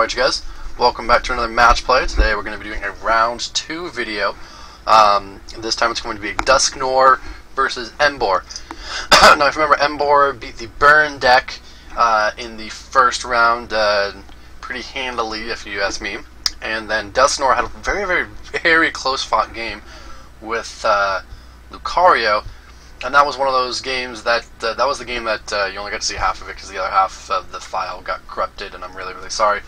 Alright you guys, welcome back to another match play. Today we're going to be doing a round 2 video. This time it's going to be Dusknoir versus Emboar. Now if you remember, Emboar beat the Burn deck in the first round pretty handily, if you ask me. And then Dusknoir had a very close fought game with Lucario. And that was one of those games that that was the game that you only got to see half of it because the other half of the file got corrupted, and I'm really sorry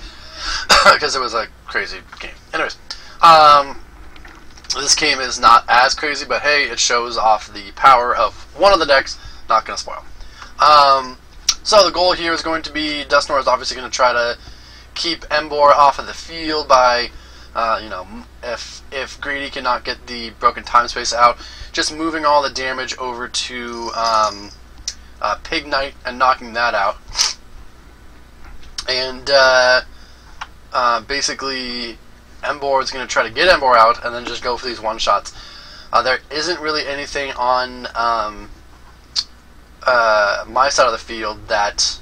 because it was a crazy game. Anyways, this game is not as crazy, but hey, it shows off the power of one of the decks. Not gonna spoil. So the goal here is going to be Dusknoir is obviously going to try to keep Emboar off of the field by you know, if Greedy cannot get the broken time space out, just moving all the damage over to Pig Knight and knocking that out. And basically Emboar is going to try to get Emboar out and then just go for these one-shots. There isn't really anything on my side of the field that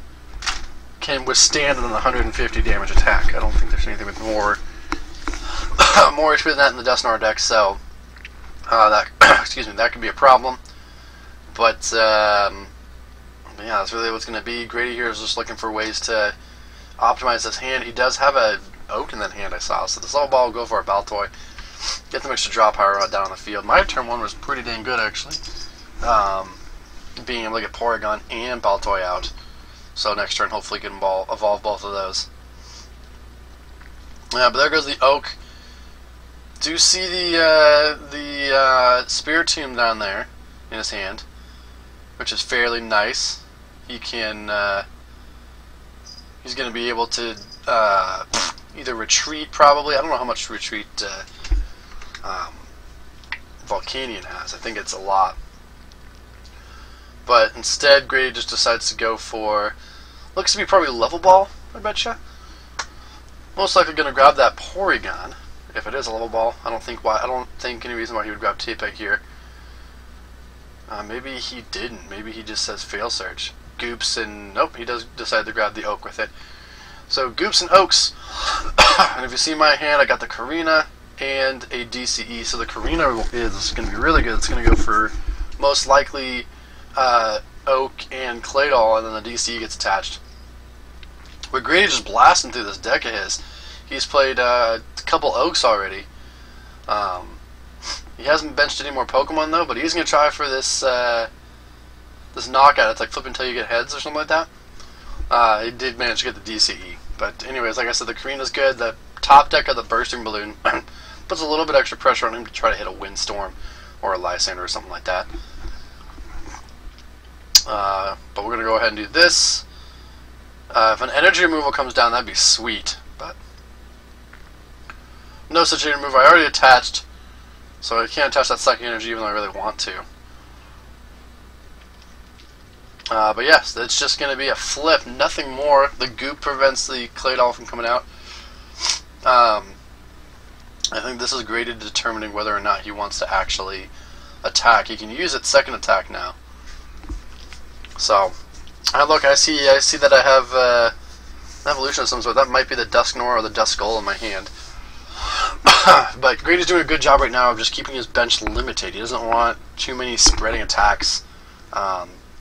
can withstand an 150 damage attack. I don't think there's anything with more HP than that in the Dusknoir deck, so that excuse me, that could be a problem. But yeah, that's really what it's going to be. Grady here is just looking for ways to optimize this hand. He does have a Oak in that hand, I saw, so the Soul Ball will go for a Baltoy. Get the extra draw power down on the field. My turn 1 was pretty dang good, actually. Being able to get Porygon and Baltoy out. So next turn, hopefully, can evolve both of those. Yeah, but there goes the Oak. Do you see the Spiritomb down there in his hand, which is fairly nice. He can he's going to be able to either retreat, probably. I don't know how much retreat Volcanion has. I think it's a lot. But instead, Grady just decides to go for, looks to be probably Level Ball, I betcha. Most likely going to grab that Porygon. If it is a Level Ball, I don't think any reason why he would grab T-Peg here. Maybe he didn't. Maybe he just says Fail Search. Goops and nope, he does decide to grab the Oak with it. So Goops and Oaks. And if you see my hand, I got the Karina and a DCE. So the Karina is going to be really good. It's going to go for most likely Oak and Claydol, and then the DCE gets attached. But Grady just blasting through this deck of his. He's played a couple Oaks already. He hasn't benched any more Pokemon though, but he's gonna try for this this knockout. It's like flip until you get heads or something like that. He did manage to get the DCE, but anyways, like I said, the Karina's good. The top deck of the Bursting Balloon puts a little bit extra pressure on him to try to hit a Windstorm or a Lysander or something like that. But we're gonna go ahead and do this. If an energy removal comes down, that'd be sweet, but no such energy removal. I already attached, so I can't attach that second energy even though I really want to. But yes, it's just going to be a flip, nothing more. The Goop prevents the Claydol from coming out. I think this is graded determining whether or not he wants to actually attack. He can use its second attack now. So, look, I see that I have an evolution of some sort. That might be the Dusknoir or the Duskull in my hand. But Grady's doing a good job right now of just keeping his bench limited. He doesn't want too many spreading attacks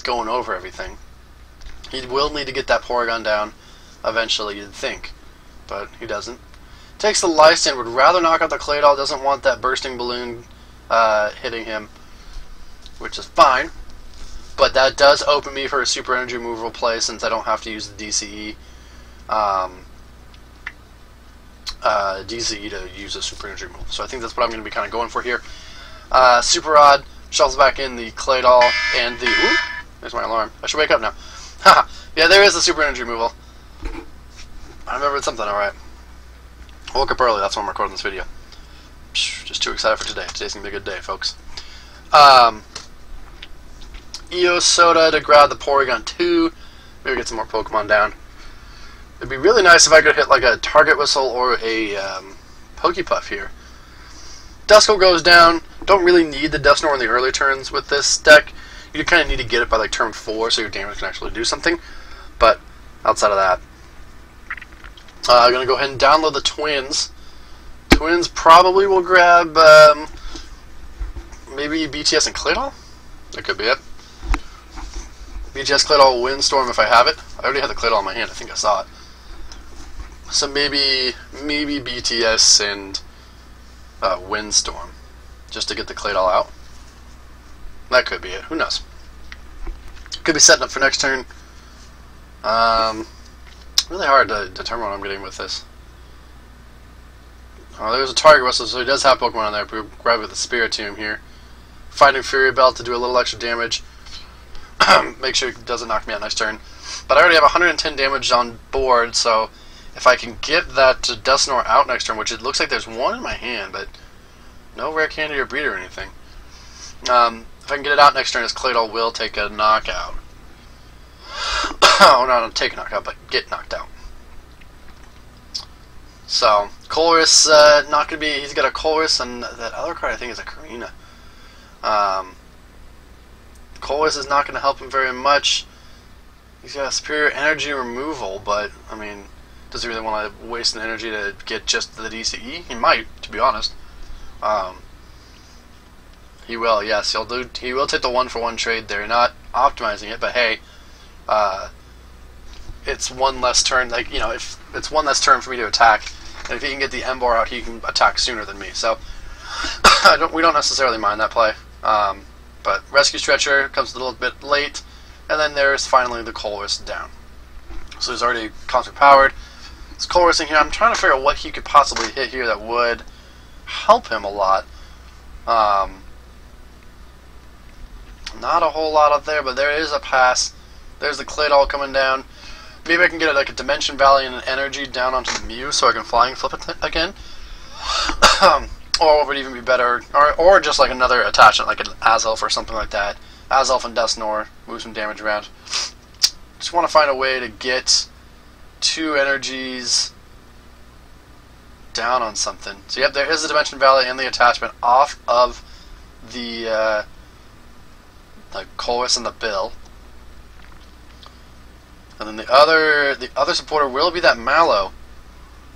going over everything. He will need to get that Porygon down eventually, you'd think, but he doesn't. Takes the Lysander, would rather knock out the Claydol, doesn't want that Bursting Balloon hitting him, which is fine. But that does open me for a Super Energy removal play since I don't have to use the DCE. DCE to use a Super Energy removal. So I think that's what I'm going to be kind of going for here. Super Rod shovels back in the Claydol and the... Ooh, there's my alarm. I should wake up now. Haha. Yeah, there is the Super Energy removal. I remembered something, alright. Woke up early, that's why I'm recording this video. Just too excited for today. Today's going to be a good day, folks. EO Soda to grab the Porygon 2. Maybe get some more Pokemon down. It'd be really nice if I could hit like a Target Whistle or a Pokepuff here. Duskull goes down. Don't really need the Dusknoir in the early turns with this deck. You kind of need to get it by like turn 4 so your damage can actually do something. But outside of that, I'm going to go ahead and download the Twins. Twins probably will grab maybe BTS and Claydol? That could be it. BTS, Claydol, Windstorm if I have it. I already had the Claydol in my hand. I think I saw it. So maybe BTS and Windstorm, just to get the Claydol out. That could be it. Who knows? Could be setting up for next turn. Really hard to determine what I'm getting with this. Oh, there's a Target Whistle, so he does have Pokemon on there. But we'll grab with the Spiritomb here. Fighting Fury Belt to do a little extra damage. Make sure it doesn't knock me out next turn. But I already have 110 damage on board, so if I can get that Dusknoir out next turn, which it looks like there's one in my hand, but no rare candy or breeder or anything. If I can get it out next turn, his Claydol will take a knockout. Oh, no, not take a knockout, but get knocked out. So, Colress, not going to be, he's got a Colress, and that other card I think is a Karina. Colress is not going to help him very much. He's got a superior energy removal, but, I mean, does he really want to waste an energy to get just the DCE? He might, to be honest. He will, yes. He will take the 1-for-1 trade there. Not optimizing it, but hey, it's one less turn. Like, you know, if it's one less turn for me to attack, and if he can get the Emboar out, he can attack sooner than me. So we don't necessarily mind that play. But Rescue Stretcher comes a little bit late, and then there's finally the Colress down. So he's already concert powered. It's Colress in here. I'm trying to figure out what he could possibly hit here that would help him a lot. Not a whole lot up there, but there is a pass. There's the Claydol coming down. Maybe I can get like a Dimension Valley and an energy down onto the Mew so I can flying flip it again. Or what would even be better, or just like another attachment, like an Azelf or something like that. Azelf and Dusknoir, move some damage around. Just want to find a way to get 2 energies down on something. So yep, there is the Dimension Valley and the attachment off of the Colress and the Bill. And then the other supporter will be that Mallow.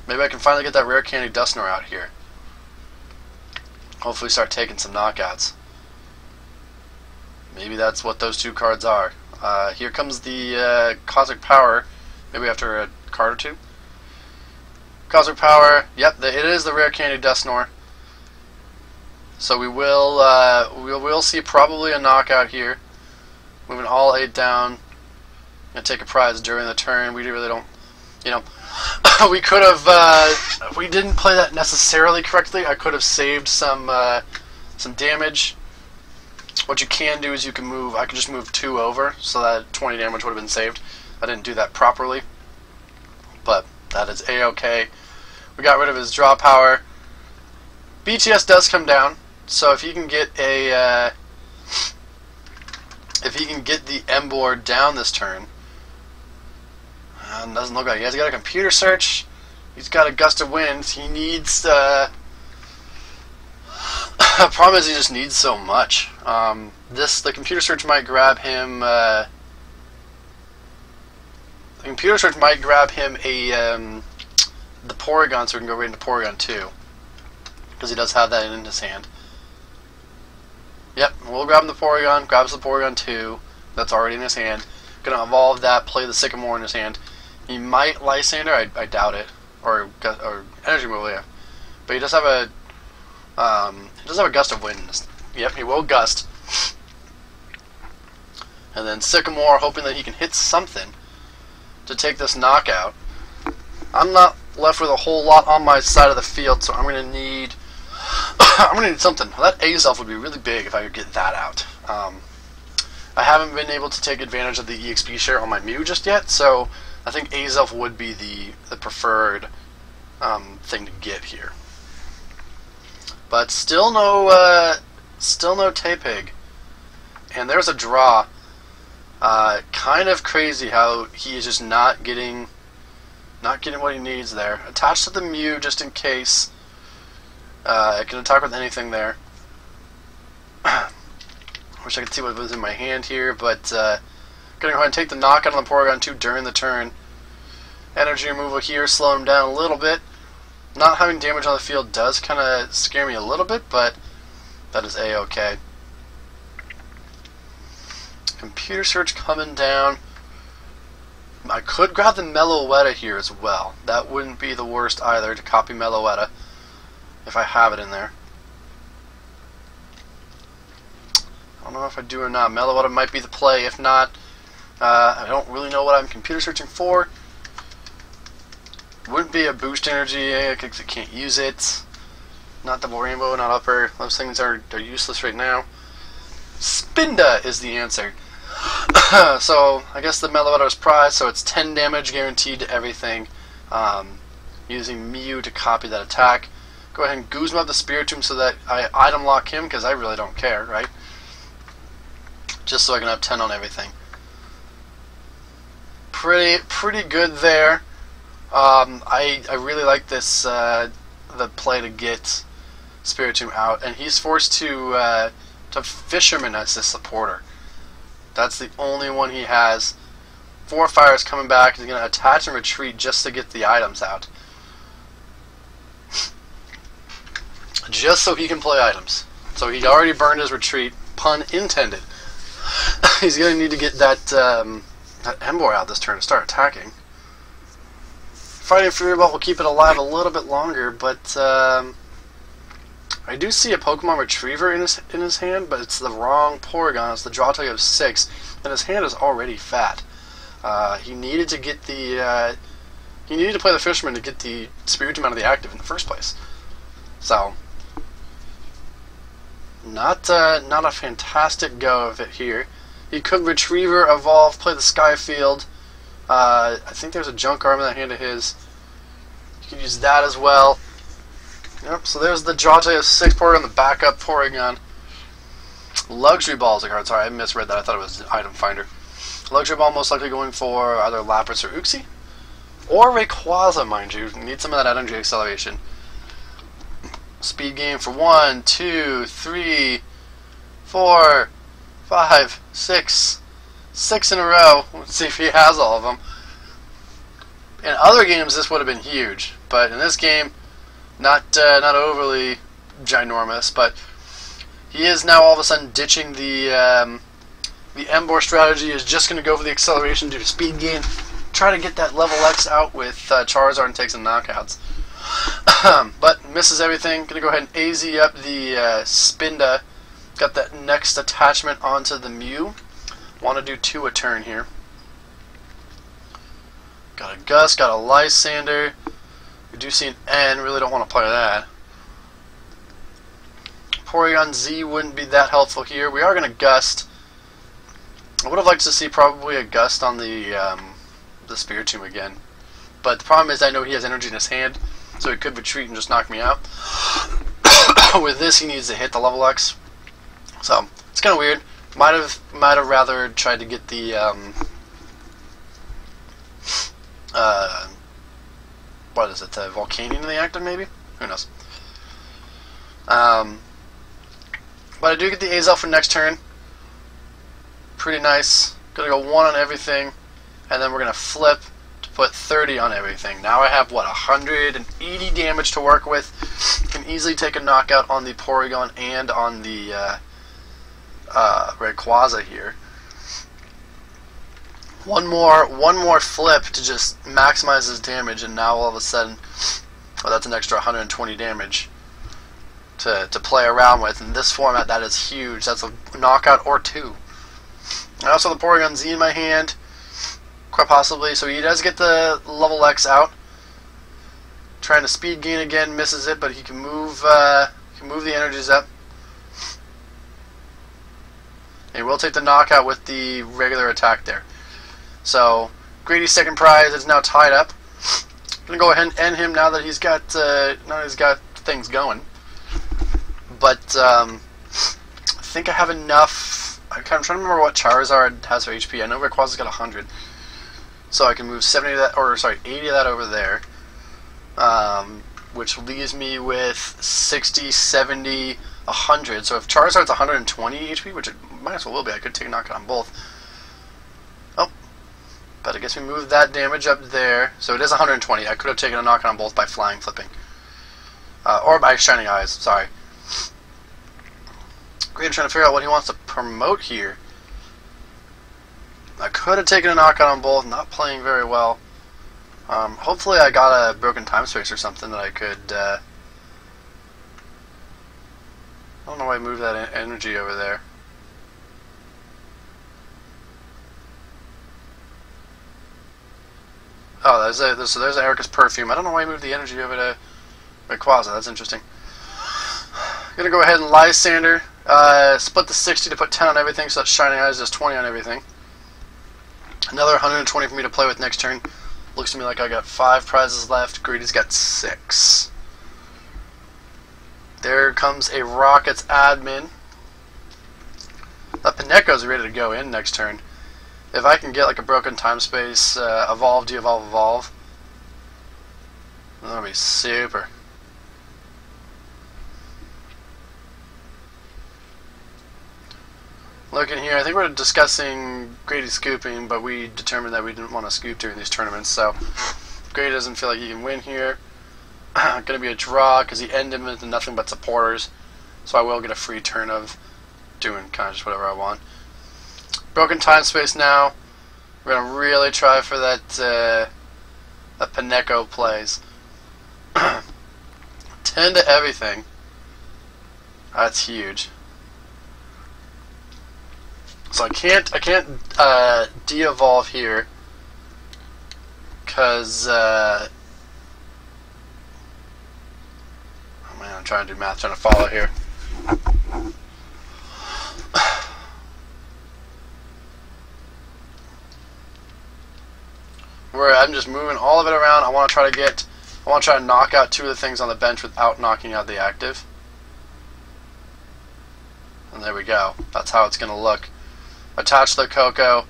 Maybe I can finally get that rare candy Dusknoir out here. Hopefully start taking some knockouts. Maybe that's what those 2 cards are. Here comes the Cosmic Power. Maybe after a card or 2. Cosmic Power. Yep, it is the rare candy Dusknoir. So we will see probably a knockout here. Moving all 8 down and take a prize during the turn. We really don't, you know, we could have. If we didn't play that necessarily correctly, I could have saved some damage. What you can do is you can move. I can just move 2 over, so that 20 damage would have been saved. I didn't do that properly, but that is a-okay. We got rid of his draw power. BTS does come down, so if he can get a the Emboar down this turn, doesn't look like he has got a computer search. He's got a gust of wind. He needs. The problem is he just needs so much. The computer search might grab him. The computer search might grab him the Porygon, so we can go right into Porygon 2, because he does have that in his hand. Yep, we'll grab him the Porygon. Grabs the Porygon 2. That's already in his hand. Gonna evolve that. Play the Sycamore in his hand. He might Lysander. I doubt it. Or Energy Removal, yeah. But he does have a Gust of Wind. Yep, he will Gust. And then Sycamore, hoping that he can hit something to take this knockout. I'm not left with a whole lot on my side of the field, so I'm gonna need something. That Azelf would be really big if I could get that out. I haven't been able to take advantage of the EXP share on my Mew just yet, so I think Azelf would be the preferred thing to get here. But still no Tepig. And there's a draw. Kind of crazy how he is just not getting what he needs there. Attached to the Mew just in case. I can attack with anything there. Wish I could see what was in my hand here, but gonna go ahead and take the knockout on the Porygon 2 during the turn. Energy removal here, slow him down a little bit. Not having damage on the field does kind of scare me a little bit, but that is A-okay. Computer search coming down. I could grab the Meloetta here as well. That wouldn't be the worst either, to copy Meloetta if I have it in there. I don't know if I do or not. Meloetta might be the play. If not, I don't really know what I'm computer searching for. Wouldn't be a boost energy because I can't use it. Not double rainbow, not upper. Those things are useless right now. Spinda is the answer. So I guess the Meloetta is prized, so it's 10 damage guaranteed to everything. Using Mew to copy that attack. Go ahead and Guzma up the Spiritomb so that I item lock him, because I really don't care, right? Just so I can have 10 on everything. Pretty good there. I really like this the play to get Spiritomb out, and he's forced to Fisherman as his supporter. That's the only one he has. 4 fires coming back. He's going to attach and retreat just to get the items out. Just so he can play items. So he already burned his retreat. Pun intended. He's going to need to get that Emboar out this turn to start attacking. Fighting Fury Ball will keep it alive a little bit longer, but I do see a Pokemon Retriever in his hand, but it's the wrong Porygon. It's the draw type of 6, and his hand is already fat. He needed to get the he needed to play the Fisherman to get the Spiritomb out of the active in the first place. So not a fantastic go of it here. He could Retriever, evolve, play the Skyfield. I think there's a Junk Arm in that hand of his. You can use that as well. Yep, so there's the draw type of 6 Porygon, the backup Porygon. Luxury Ball is a card. Sorry, I misread that. I thought it was Item Finder. Luxury Ball most likely going for either Lapras or Uxie. Or Rayquaza, mind you. Need some of that energy acceleration. Speed game for 1, 2, 3, 4, 5, 6. 6 in a row. Let's see if he has all of them. In other games, this would have been huge. But in this game, not overly ginormous, but he is now all of a sudden ditching the Emboar strategy. Is just going to go for the acceleration due to speed gain. Try to get that level X out with Charizard and take some knockouts. But misses everything. Going to go ahead and AZ up the Spinda. Got that next attachment onto the Mew. Want to do 2 a turn here. Got a Gust, got a Lysander. We do see an N, really don't want to play that. Porygon Z wouldn't be that helpful here. We are going to Gust. I would have liked to see probably a Gust on the Spiritomb again. But the problem is I know he has energy in his hand, so he could retreat and just knock me out. With this, he needs to hit the level X. So, it's kind of weird. Might have rather tried to get the what is it? The Volcanion in the active, maybe? Who knows? But I do get the Azel for next turn. Pretty nice. Gonna go 1 on everything, and then we're gonna flip to put 30 on everything. Now I have what, 180 damage to work with. Can easily take a knockout on the Porygon and on the Rayquaza here. One more flip to just maximize his damage, and now all of a sudden, well, that's an extra 120 damage to play around with. In this format, that is huge. That's a knockout or 2. I also have the Porygon Z in my hand, quite possibly. So he does get the level X out. Trying to speed gain again, misses it, but he can move the energies up. He will take the knockout with the regular attack there. So, Grady's second prize is now tied up. I'm gonna go ahead and end him now that he's got things going. But I think I have enough. I'm trying to remember what Charizard has for HP. I know Rayquaza's got 100, so I can move 70 of that, or sorry, 80 of that over there, which leaves me with 60, 70, 100. So if Charizard's 120 HP, which it might as well will be, I could take a knockout on both. Oh, better I guess we move that damage up there. So it is 120. I could have taken a knock on both by flying flipping. Or by shining eyes, sorry. Great, I'm trying to figure out what he wants to promote here. I could have taken a knock on both, not playing very well. Hopefully I got a broken time space or something that I could... I don't know why I moved that energy over there. Oh, so there's Erica's perfume. I don't know why I moved the energy over to Rayquaza. That's interesting. Gonna go ahead and Lysander. Split the 60 to put 10 on everything, so that's Shining Eyes does 20 on everything. Another 120 for me to play with next turn. Looks to me like I got 5 prizes left. Greedy's got 6. There comes a Rockets admin. That Pineco's ready to go in next turn. If I can get like a broken time space, evolve, de-evolve, evolve, that'll be super. Looking here, I think we're discussing Grady scooping, but we determined that we didn't want to scoop during these tournaments, so Grady doesn't feel like he can win here. Gonna be a draw because he ended into nothing but supporters, so I will get a free turn of doing kind of just whatever I want. Broken time space now. We're gonna really try for that that Pineco plays. 10 to everything. That's huge. So I can't de-evolve here because oh man, I'm trying to do math, trying to follow here. Where I'm just moving all of it around. I want to try to knock out 2 of the things on the bench without knocking out the active. And there we go. That's how it's going to look. Attach the Coco,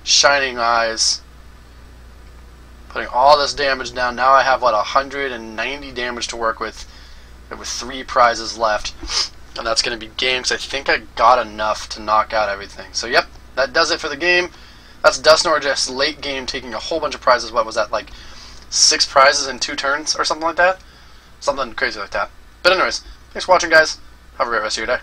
Shining Eyes, putting all this damage down. Now I have, what, 190 damage to work with 3 prizes left. And that's going to be game, because I think I got enough to knock out everything. So, yep, that does it for the game. That's Dusknoir just late game taking a whole bunch of prizes. What was that, like 6 prizes in 2 turns or something like that? Something crazy like that. But anyways, thanks for watching, guys. Have a great rest of your day.